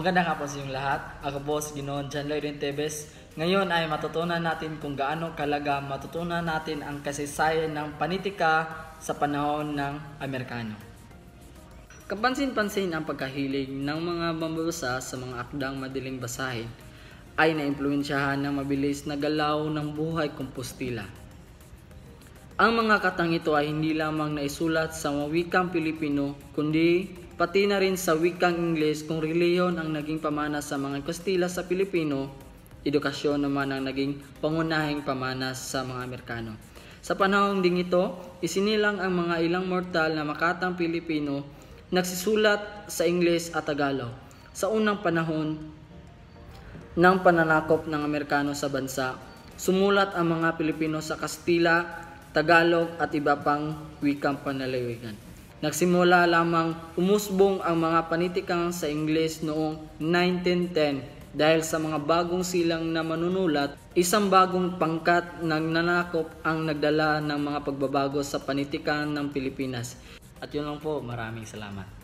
Magandang hapon sa inyong lahat. Ako po si Ginoon John Lloyd Tebes. Ngayon ay matutunan natin kung gaano kalaga matutunan natin ang kasaysayan ng panitika sa panahon ng Amerikano. Kapansin-pansin ang pagkahilig ng mga mambabasa sa mga akdang madaling basahin ay naimpluwensyahan ng mabilis na galaw ng buhay Kompostela. Ang mga katang ito ay hindi lamang naisulat sa wikang Pilipino kundi pati na rin sa wikang Ingles kung reliyon ang naging pamana sa mga Kastila sa Pilipino, edukasyon naman ang naging pangunahing pamana sa mga Amerikano. Sa panahon ding ito, isinilang ang mga ilang mortal na makatang Pilipino nagsisulat sa Ingles at Tagalog. Sa unang panahon ng pananakop ng Amerikano sa bansa, sumulat ang mga Pilipino sa Kastila, Tagalog at iba pang wikang panlalawigan. Nagsimula lamang umusbong ang mga panitikang sa Ingles noong 1910 dahil sa mga bagong silang na manunulat, isang bagong pangkat ng nanakop ang nagdala ng mga pagbabago sa panitikan ng Pilipinas. At yun lang po, maraming salamat.